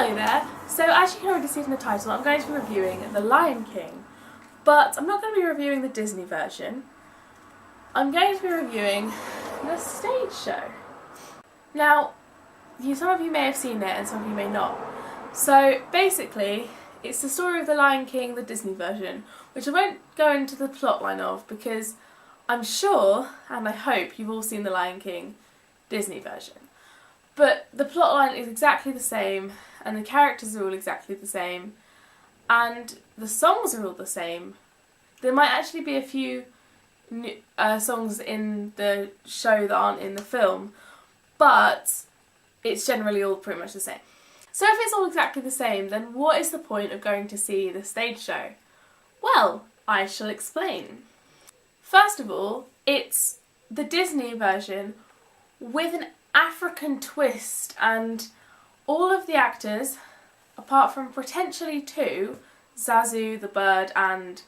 Hello there! So as you can already see from the title, I'm going to be reviewing The Lion King, but I'm not going to be reviewing the Disney version. I'm going to be reviewing the stage show. Now, some of you may have seen it and some of you may not. So basically, it's the story of The Lion King, the Disney version, which I won't go into the plotline of because I'm sure, and I hope, you've all seen The Lion King Disney version. But the plotline is exactly the same, and the characters are all exactly the same, and the songs are all the same. There might actually be a few songs in the show that aren't in the film, but it's generally all pretty much the same. So if it's all exactly the same, then what is the point of going to see the stage show? Well, I shall explain. First of all, it's the Disney version with an African twist, and all of the actors, apart from potentially two, Zazu the bird and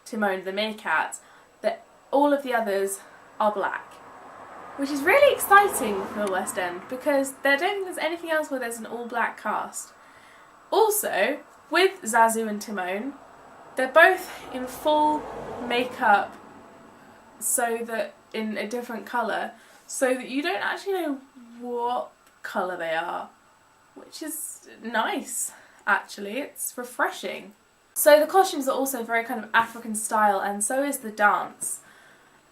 Timon the meerkat, that all of the others are black. Which is really exciting for the West End because I don't think there's anything else where there's an all-black cast. Also, with Zazu and Timon, they're both in full makeup, so that in a different colour, so that you don't actually know what colour they are, which is nice actually, it's refreshing. So the costumes are also very kind of African style, and so is the dance.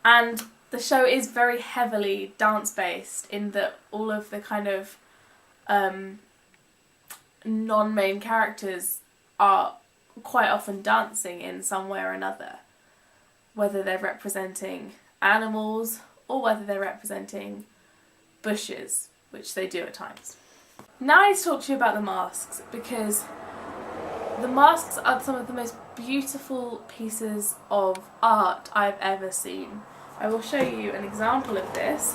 And the show is very heavily dance based in that all of the kind of non-main characters are quite often dancing in some way or another, whether they're representing animals or whether they're representing bushes, which they do at times. Now I need to talk to you about the masks, because the masks are some of the most beautiful pieces of art I've ever seen. I will show you an example of this.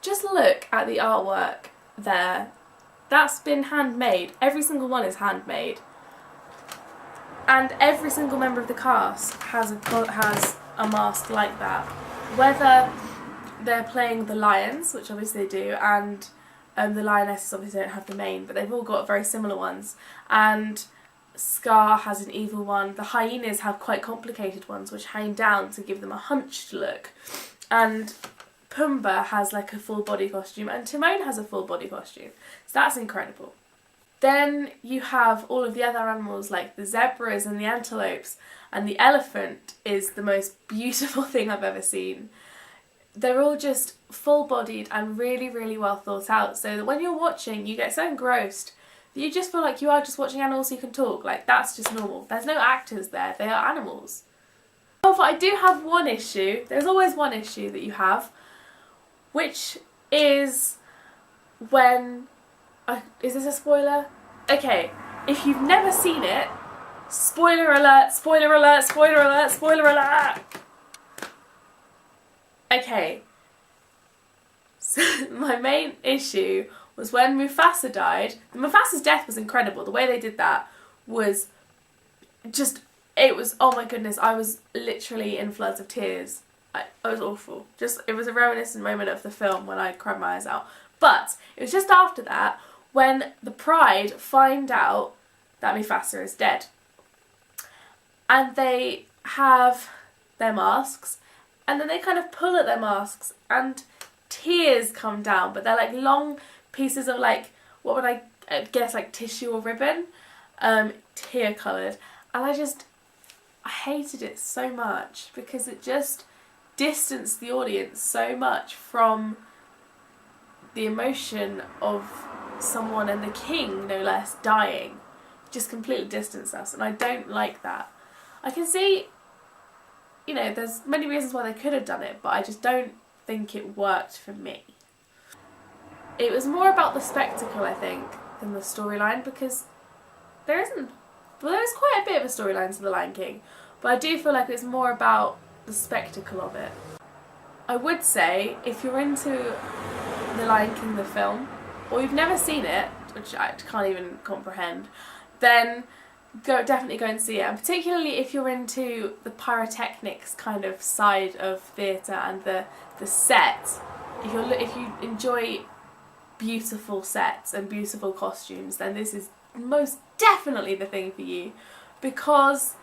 Just look at the artwork there. That's been handmade. Every single one is handmade. And every single member of the cast has a mask like that. Whether they're playing the lions, which obviously they do, and the lionesses obviously don't have the mane, but they've all got very similar ones. And Scar has an evil one. The hyenas have quite complicated ones which hang down to give them a hunched look. And Pumbaa has like a full body costume, and Timon has a full body costume. So that's incredible. Then you have all of the other animals like the zebras and the antelopes, and the elephant is the most beautiful thing I've ever seen. They're all just full-bodied and really, really well thought out, so that when you're watching you get so engrossed that you just feel like you are just watching animals who can talk. Like, that's just normal. There's no actors there, they are animals. However, I do have one issue. There's always one issue that you have, which is when... is this a spoiler? Okay, if you've never seen it, spoiler alert, spoiler alert, spoiler alert, spoiler alert! Okay, so my main issue was when Mufasa died. Mufasa's death was incredible. The way they did that was just, it was, oh my goodness, I was literally in floods of tears. It was awful. It was a reminiscent moment of the film when I cried my eyes out. But it was just after that when the Pride find out that Mufasa is dead. And they have their masks, and then they kind of pull at their masks and tears come down, but they're like long pieces of like, what would I guess, like tissue or ribbon, tear coloured. And I hated it so much because it just distanced the audience so much from the emotion of someone, and the king no less, dying. Just completely distanced us, and I don't like that. I can see, you know, there's many reasons why they could have done it, but I just don't think it worked for me. It was more about the spectacle, I think, than the storyline, because there's quite a bit of a storyline to The Lion King, but I do feel like it's more about the spectacle of it. I would say, if you're into The Lion King the film, or you've never seen it, which I can't even comprehend, then definitely go and see it. And particularly if you're into the pyrotechnics kind of side of theatre and the set, if you enjoy beautiful sets and beautiful costumes, then this is most definitely the thing for you, because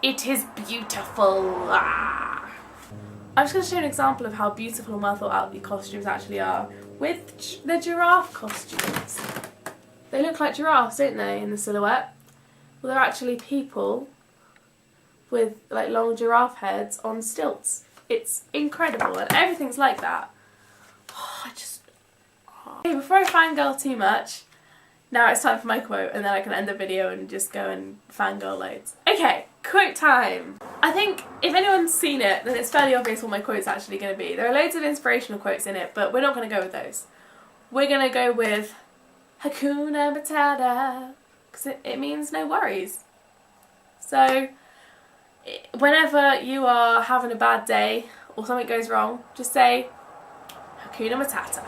it is beautiful. I'm just going to show you an example of how beautiful and well thought out the costumes actually are with the giraffe costumes. They look like giraffes, don't they, in the silhouette? Well, they're actually people with like long giraffe heads on stilts. It's incredible, and everything's like that. Okay, before I fangirl too much, now it's time for my quote, and then I can end the video and just go and fangirl loads. Okay, quote time! I think if anyone's seen it, then it's fairly obvious what my quote's actually going to be. There are loads of inspirational quotes in it, but we're not going to go with those. We're going to go with Hakuna Matata, because it means no worries. So, whenever you are having a bad day or something goes wrong, just say Hakuna Matata.